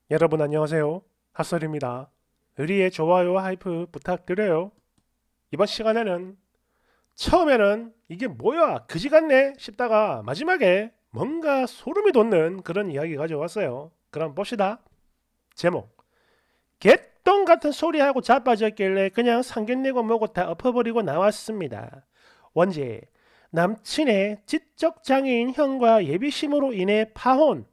여러분 안녕하세요. 핫설입니다. 의리의 좋아요와 하이프 부탁드려요. 이번 시간에는 처음에는 이게 뭐야 그지 같네 싶다가 마지막에 뭔가 소름이 돋는 그런 이야기 가져왔어요. 그럼 봅시다. 제목 개똥 같은 소리하고 자빠졌길래 그냥 상견례고 뭐고 다 엎어버리고 나왔습니다. 원제 남친의 지적 장애인 형과 예비심으로 인해 파혼.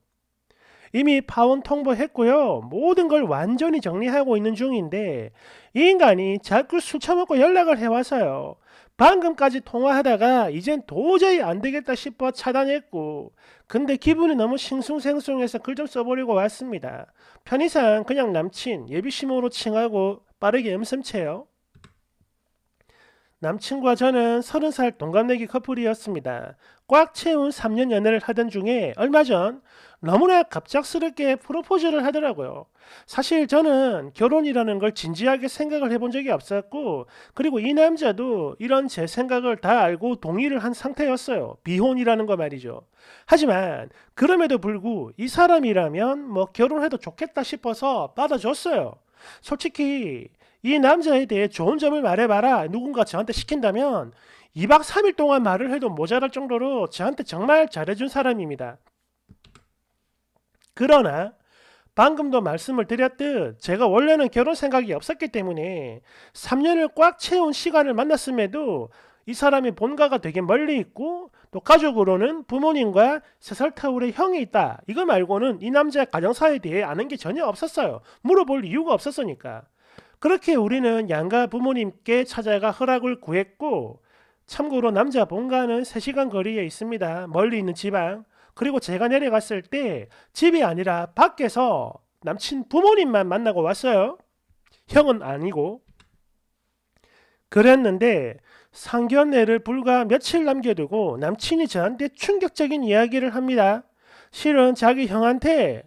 이미 파혼 통보했고요. 모든 걸 완전히 정리하고 있는 중인데 이 인간이 자꾸 술 처먹고 연락을 해와서요. 방금까지 통화하다가 이젠 도저히 안 되겠다 싶어 차단했고 근데 기분이 너무 싱숭생숭해서 글 좀 써버리고 왔습니다. 편의상 그냥 남친 예비심으로 칭하고 빠르게 음성체요. 남친과 저는 30살 동갑내기 커플이었습니다. 꽉 채운 3년 연애를 하던 중에 얼마 전 너무나 갑작스럽게 프로포즈를 하더라고요. 사실 저는 결혼이라는 걸 진지하게 생각을 해본 적이 없었고, 그리고 이 남자도 이런 제 생각을 다 알고 동의를 한 상태였어요. 비혼이라는 거 말이죠. 하지만 그럼에도 불구하고 이 사람이라면 뭐 결혼해도 좋겠다 싶어서 받아줬어요. 솔직히 이 남자에 대해 좋은 점을 말해봐라 누군가 저한테 시킨다면 2박 3일 동안 말을 해도 모자랄 정도로 저한테 정말 잘해준 사람입니다. 그러나 방금도 말씀을 드렸듯 제가 원래는 결혼 생각이 없었기 때문에 3년을 꽉 채운 시간을 만났음에도 이 사람이 본가가 되게 멀리 있고 또 가족으로는 부모님과 3살 터울의 형이 있다. 이거 말고는 이 남자의 가정사에 대해 아는 게 전혀 없었어요. 물어볼 이유가 없었으니까. 그렇게 우리는 양가 부모님께 찾아가 허락을 구했고 참고로 남자 본가는 3시간 거리에 있습니다. 멀리 있는 지방. 그리고 제가 내려갔을 때 집이 아니라 밖에서 남친 부모님만 만나고 왔어요. 형은 아니고. 그랬는데 상견례를 불과 며칠 남겨두고 남친이 저한테 충격적인 이야기를 합니다. 실은 자기 형한테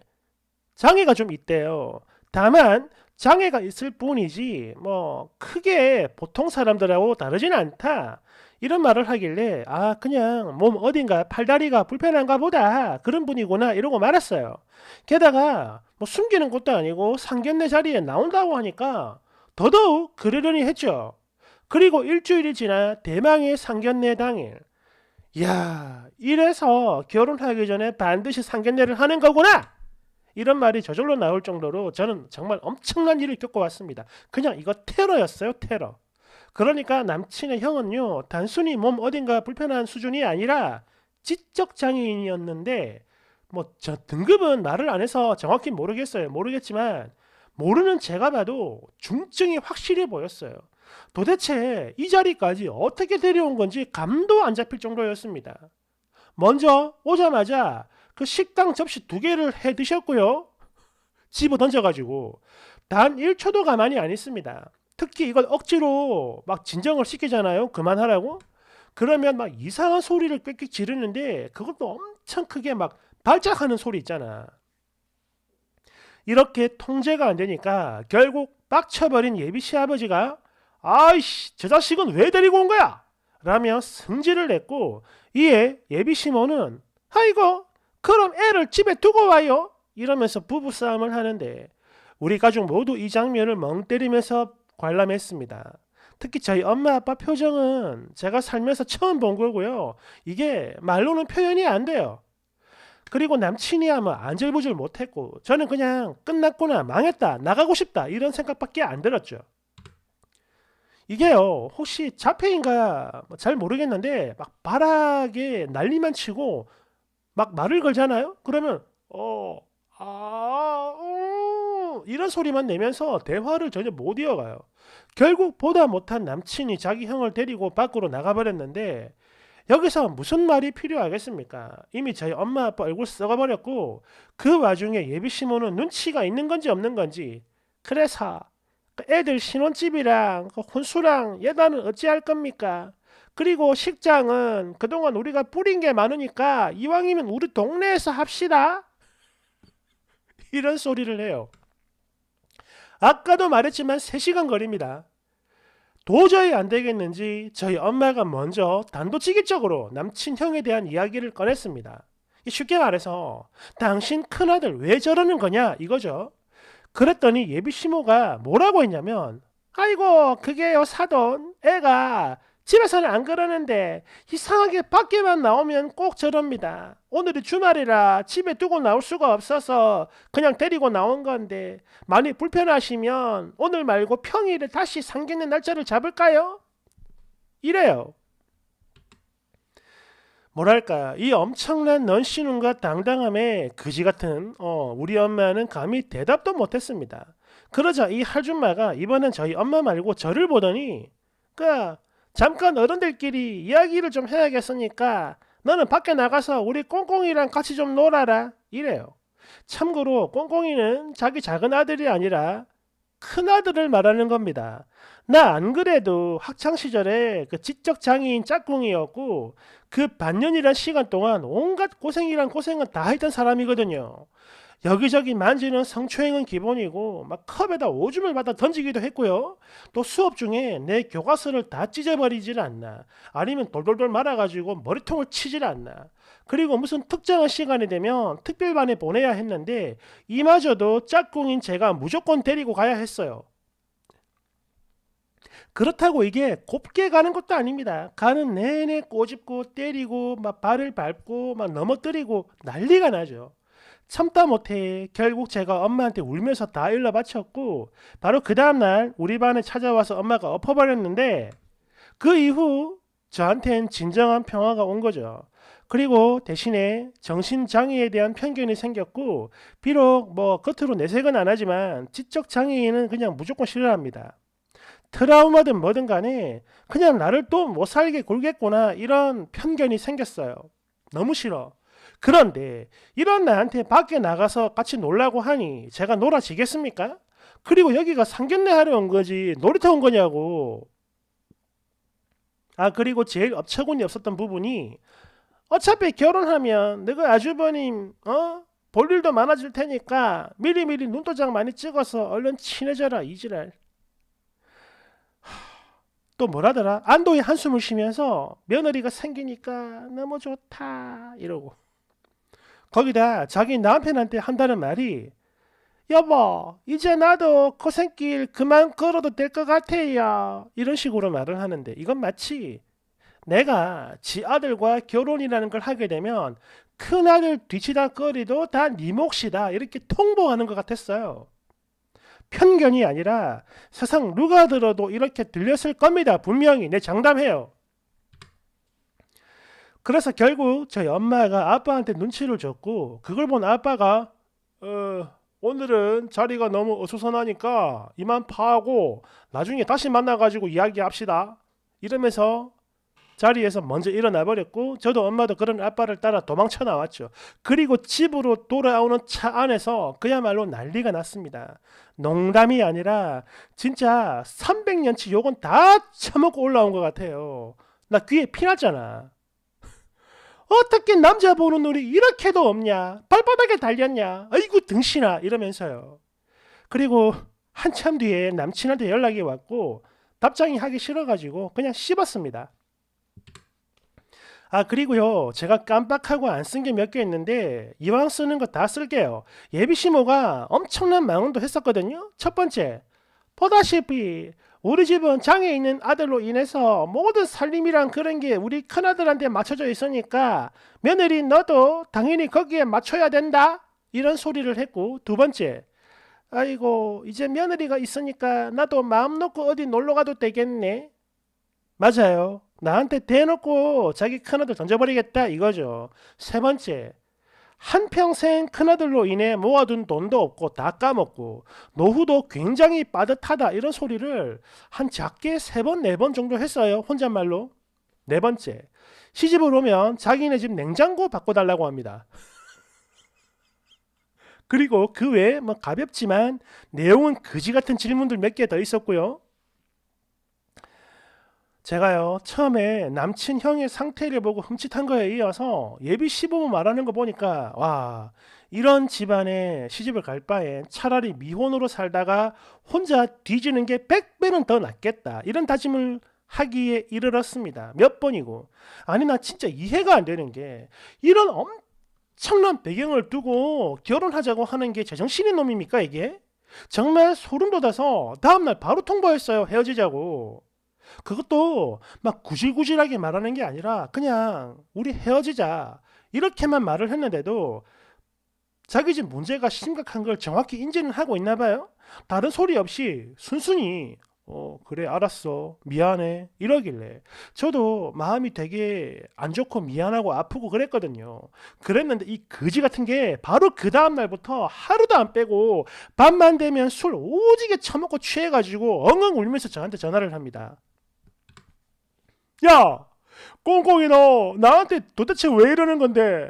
장애가 좀 있대요. 다만 장애가 있을 뿐이지 뭐 크게 보통 사람들하고 다르진 않다. 이런 말을 하길래 아 그냥 몸 어딘가 팔다리가 불편한가 보다 그런 분이구나 이러고 말았어요. 게다가 뭐 숨기는 것도 아니고 상견례 자리에 나온다고 하니까 더더욱 그러려니 했죠. 그리고 일주일이 지나 대망의 상견례 당일 야 이래서 결혼하기 전에 반드시 상견례를 하는 거구나 이런 말이 저절로 나올 정도로 저는 정말 엄청난 일을 겪어왔습니다. 그냥 이거 테러였어요, 테러. 그러니까 남친의 형은요, 단순히 몸 어딘가 불편한 수준이 아니라 지적 장애인이었는데, 뭐, 저 등급은 말을 안 해서 정확히 모르겠어요. 모르겠지만, 모르는 제가 봐도 중증이 확실해 보였어요. 도대체 이 자리까지 어떻게 데려온 건지 감도 안 잡힐 정도였습니다. 먼저 오자마자 그 식당 접시 2개를 해 드셨고요. 집어 던져가지고 단 1초도 가만히 안 있습니다. 특히 이걸 억지로 막 진정을 시키잖아요. 그만하라고. 그러면 막 이상한 소리를 꽥꽥 지르는데 그것도 엄청 크게 막 발작하는 소리 있잖아. 이렇게 통제가 안 되니까 결국 빡쳐버린 예비 시아버지가 아이씨 저 자식은 왜 데리고 온 거야? 라며 승질을 냈고 이에 예비 시모는 아이고 그럼 애를 집에 두고 와요. 이러면서 부부싸움을 하는데 우리 가족 모두 이 장면을 멍 때리면서 관람했습니다. 특히 저희 엄마 아빠 표정은 제가 살면서 처음 본 거고요. 이게 말로는 표현이 안 돼요. 그리고 남친이야 뭐 안절부절 못했고 저는 그냥 끝났구나 망했다 나가고 싶다 이런 생각밖에 안 들었죠. 이게요 혹시 자폐인가 잘 모르겠는데 막 바닥에 난리만 치고 막 말을 걸잖아요. 그러면 이런 소리만 내면서 대화를 전혀 못 이어가요. 결국 보다 못한 남친이 자기 형을 데리고 밖으로 나가버렸는데 여기서 무슨 말이 필요하겠습니까? 이미 저희 엄마 아빠 얼굴 썩어버렸고 그 와중에 예비 시모는 눈치가 있는 건지 없는 건지 그래서 그 애들 신혼집이랑 그 혼수랑 예단은 어찌할 겁니까? 그리고 식장은 그동안 우리가 뿌린 게 많으니까 이왕이면 우리 동네에서 합시다. 이런 소리를 해요. 아까도 말했지만 3시간 거리입니다. 도저히 안 되겠는지 저희 엄마가 먼저 단도직입적으로 남친 형에 대한 이야기를 꺼냈습니다. 쉽게 말해서 당신 큰아들 왜 저러는 거냐 이거죠. 그랬더니 예비 시모가 뭐라고 했냐면, 아이고 그게요 사돈, 애가 집에서는 안 그러는데 이상하게 밖에만 나오면 꼭 저럽니다. 오늘이 주말이라 집에 두고 나올 수가 없어서 그냥 데리고 나온 건데 많이 불편하시면 오늘 말고 평일에 다시 상견례 날짜를 잡을까요? 이래요. 뭐랄까 이 엄청난 넌시눈과 당당함에 그지같은 우리 엄마는 감히 대답도 못했습니다. 그러자 이 할줌마가 이번엔 저희 엄마 말고 저를 보더니 그 잠깐 어른들끼리 이야기를 좀 해야겠으니까 너는 밖에 나가서 우리 꽁꽁이랑 같이 좀 놀아라 이래요. 참고로 꽁꽁이는 자기 작은 아들이 아니라 큰 아들을 말하는 겁니다. 나 안 그래도 학창 시절에 그 지적 장애인 짝꿍이었고 그 반년이란 시간 동안 온갖 고생이란 고생은 다 했던 사람이거든요. 여기저기 만지는 성추행은 기본이고 막 컵에다 오줌을 받아 던지기도 했고요. 또 수업 중에 내 교과서를 다 찢어버리질 않나, 아니면 돌돌돌 말아가지고 머리통을 치질 않나. 그리고 무슨 특정한 시간이 되면 특별반에 보내야 했는데 이마저도 짝꿍인 제가 무조건 데리고 가야 했어요. 그렇다고 이게 곱게 가는 것도 아닙니다. 가는 내내 꼬집고 때리고 막 발을 밟고 막 넘어뜨리고 난리가 나죠. 참다 못해 결국 제가 엄마한테 울면서 다 일러 바쳤고 바로 그 다음날 우리 반에 찾아와서 엄마가 엎어버렸는데 그 이후 저한텐 진정한 평화가 온 거죠. 그리고 대신에 정신장애에 대한 편견이 생겼고 비록 뭐 겉으로 내색은 안 하지만 지적장애인은 그냥 무조건 싫어합니다. 트라우마든 뭐든 간에 그냥 나를 또 못 살게 굴겠구나 이런 편견이 생겼어요. 너무 싫어. 그런데 이런 나한테 밖에 나가서 같이 놀라고 하니 제가 놀아지겠습니까? 그리고 여기가 상견례 하러 온 거지 놀이터 온 거냐고. 아 그리고 제일 업처군이 없었던 부분이 어차피 결혼하면 너가 아주버님 볼 일도 많아질 테니까 미리미리 눈도장 많이 찍어서 얼른 친해져라 이지랄. 또 뭐라더라 안도의 한숨을 쉬면서 며느리가 생기니까 너무 좋다 이러고 거기다 자기 남편한테 한다는 말이 여보 이제 나도 고생길 그만 걸어도 될 것 같아요 이런 식으로 말을 하는데 이건 마치 내가 지 아들과 결혼이라는 걸 하게 되면 큰아들 뒤치다 거리도 다 네 몫이다 이렇게 통보하는 것 같았어요. 편견이 아니라 세상 누가 들어도 이렇게 들렸을 겁니다. 분명히 내 장담해요. 그래서 결국 저희 엄마가 아빠한테 눈치를 줬고 그걸 본 아빠가 오늘은 자리가 너무 어수선하니까 이만 파하고 나중에 다시 만나가지고 이야기합시다 이러면서 자리에서 먼저 일어나 버렸고 저도 엄마도 그런 아빠를 따라 도망쳐 나왔죠. 그리고 집으로 돌아오는 차 안에서 그야말로 난리가 났습니다. 농담이 아니라 진짜 300년치 욕은 다 처먹고 올라온 것 같아요. 나 귀에 피났잖아. 어떻게 남자 보는 눈이 이렇게도 없냐? 발바닥에 달렸냐? 아이고 등신아 이러면서요. 그리고 한참 뒤에 남친한테 연락이 왔고 답장이 하기 싫어가지고 그냥 씹었습니다. 아 그리고요 제가 깜빡하고 안 쓴 게 몇 개 있는데 이왕 쓰는 거 다 쓸게요. 예비시모가 엄청난 망언도 했었거든요. 첫 번째 보다시피 우리 집은 장애 있는 아들로 인해서 모든 살림이란 그런 게 우리 큰아들한테 맞춰져 있으니까 며느리 너도 당연히 거기에 맞춰야 된다 이런 소리를 했고 두 번째 아이고 이제 며느리가 있으니까 나도 마음 놓고 어디 놀러 가도 되겠네. 맞아요. 나한테 대놓고 자기 큰아들 던져버리겠다 이거죠. 세 번째, 한평생 큰아들로 인해 모아둔 돈도 없고 다 까먹고 노후도 굉장히 빠듯하다 이런 소리를 한 작게 3번, 4번 정도 했어요. 혼잣말로. 네 번째, 시집을 오면 자기네 집 냉장고 바꿔달라고 합니다. 그리고 그 외에 뭐 가볍지만 내용은 그지 같은 질문들 몇 개 더 있었고요. 제가요 처음에 남친 형의 상태를 보고 흠칫한 거에 이어서 예비 시부모 말하는 거 보니까 와 이런 집안에 시집을 갈 바엔 차라리 미혼으로 살다가 혼자 뒤지는 게 100배는 더 낫겠다 이런 다짐을 하기에 이르렀습니다. 몇 번이고. 아니 나 진짜 이해가 안 되는 게 이런 엄청난 배경을 두고 결혼하자고 하는 게 제정신인 놈입니까 이게? 정말 소름 돋아서 다음날 바로 통보했어요. 헤어지자고. 그것도 막 구질구질하게 말하는 게 아니라 그냥 우리 헤어지자 이렇게만 말을 했는데도 자기 집 문제가 심각한 걸 정확히 인지는 하고 있나 봐요. 다른 소리 없이 순순히 그래 알았어 미안해 이러길래 저도 마음이 되게 안 좋고 미안하고 아프고 그랬거든요. 그랬는데 이 거지 같은 게 바로 그 다음 날부터 하루도 안 빼고 밤만 되면 술 오지게 처먹고 취해가지고 엉엉 울면서 저한테 전화를 합니다. 야, 꽁꽁이 너 나한테 도대체 왜 이러는 건데?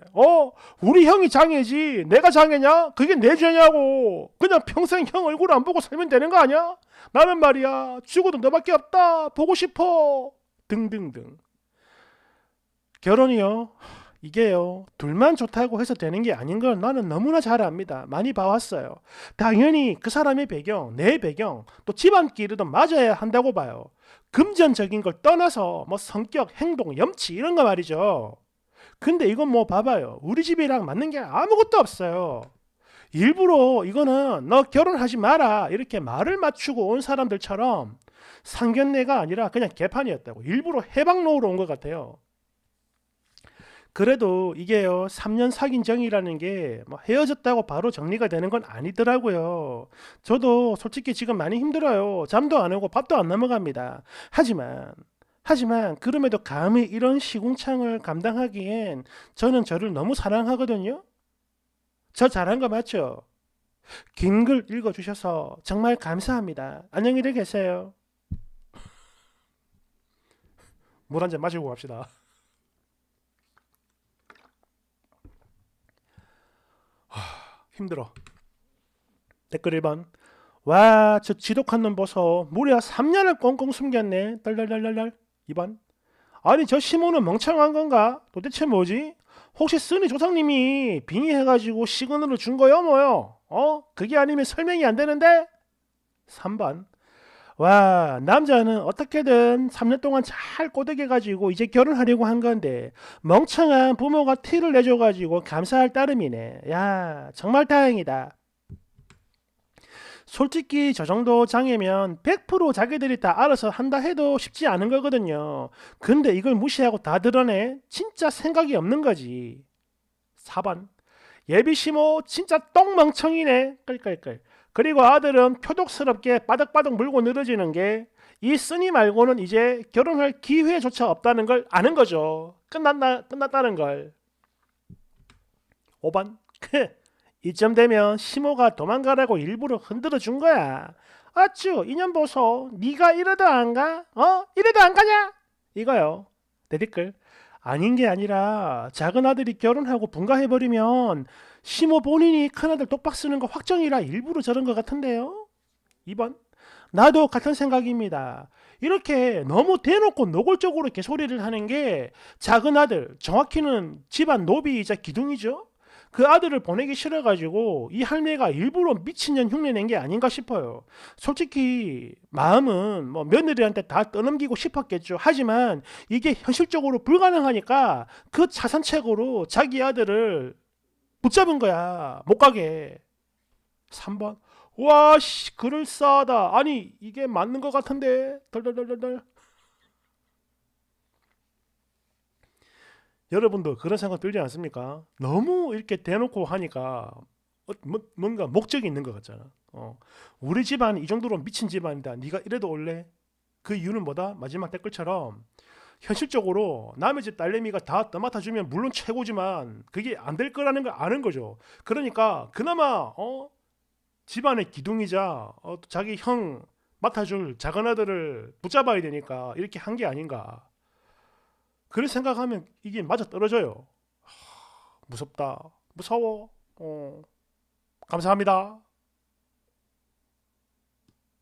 우리 형이 장애지 내가 장애냐? 그게 내 죄냐고. 그냥 평생 형 얼굴 안 보고 살면 되는 거 아니야? 나는 말이야 죽어도 너밖에 없다 보고 싶어 등등등. 결혼이요, 이게요 둘만 좋다고 해서 되는 게 아닌 걸 나는 너무나 잘 압니다. 많이 봐왔어요. 당연히 그 사람의 배경, 내 배경, 또 집안끼리도 맞아야 한다고 봐요. 금전적인 걸 떠나서 뭐 성격, 행동, 염치 이런 거 말이죠. 근데 이건 뭐 봐봐요. 우리 집이랑 맞는 게 아무것도 없어요. 일부러 이거는 너 결혼하지 마라 이렇게 말을 맞추고 온 사람들처럼 상견례가 아니라 그냥 개판이었다고 일부러 해방 놓으러 온 것 같아요. 그래도 이게요 3년 사귄 정이라는 게 뭐 헤어졌다고 바로 정리가 되는 건 아니더라고요. 저도 솔직히 지금 많이 힘들어요. 잠도 안 오고 밥도 안 넘어갑니다. 하지만 그럼에도 감히 이런 시궁창을 감당하기엔 저는 저를 너무 사랑하거든요. 저 잘한 거 맞죠? 긴 글 읽어주셔서 정말 감사합니다. 안녕히들 계세요. 물 한 잔 마시고 갑시다. 힘들어. 댓글 1번. 와, 저 지독한 놈 보소. 무려 3년을 꽁꽁 숨겼네. 덜덜덜덜덜. 2번. 아니 저 시모는 멍청한 건가? 도대체 뭐지? 혹시 쓰니 조상님이 빙의해가지고 시그널을 준 거요 뭐요? 그게 아니면 설명이 안 되는데? 3번. 와, 남자는 어떻게든 3년 동안 잘 꼬드겨가지고 이제 결혼하려고 한 건데 멍청한 부모가 티를 내줘가지고 감사할 따름이네. 야, 정말 다행이다. 솔직히 저 정도 장애면 100% 자기들이 다 알아서 한다 해도 쉽지 않은 거거든요. 근데 이걸 무시하고 다 드러내? 진짜 생각이 없는 거지. 4번. 예비시모 진짜 똥멍청이네. 끌끌끌. 그리고 아들은 표독스럽게 바닥바닥 물고 늘어지는 게 이 쓰니 말고는 이제 결혼할 기회조차 없다는 걸 아는 거죠. 끝났다는 걸. 5번. 이쯤 되면 시모가 도망가라고 일부러 흔들어 준 거야. 아쭈 이년 보소. 네가 이래도 안 가? 이래도 안 가냐? 이거요. 내 댓글. 아닌 게 아니라 작은 아들이 결혼하고 분가해버리면 시모 본인이 큰아들 똑박 쓰는 거 확정이라 일부러 저런 것 같은데요. 2번. 나도 같은 생각입니다. 이렇게 너무 대놓고 노골적으로 개소리를 하는 게 작은 아들, 정확히는 집안 노비이자 기둥이죠. 그 아들을 보내기 싫어가지고 이 할매가 일부러 미친년 흉내낸 게 아닌가 싶어요. 솔직히 마음은 뭐 며느리한테 다 떠넘기고 싶었겠죠. 하지만 이게 현실적으로 불가능하니까 그 차선책으로 자기 아들을 붙잡은 거야. 못 가게. 3번. 와, 씨, 그럴싸하다. 아니, 이게 맞는 것 같은데. 덜덜덜덜덜. 여러분도 그런 생각 들지 않습니까? 너무 이렇게 대놓고 하니까 뭔가 목적이 있는 것 같잖아. 우리 집안 이 정도로 미친 집안이다. 네가 이래도 올래? 그 이유는 뭐다? 마지막 댓글처럼 현실적으로 남의 집 딸내미가 다 떠맡아주면 물론 최고지만 그게 안 될 거라는 걸 아는 거죠. 그러니까 그나마 집안의 기둥이자 자기 형 맡아줄 작은 아들을 붙잡아야 되니까 이렇게 한 게 아닌가. 그런 생각하면 이게 맞아 떨어져요. 무섭다. 무서워. 감사합니다.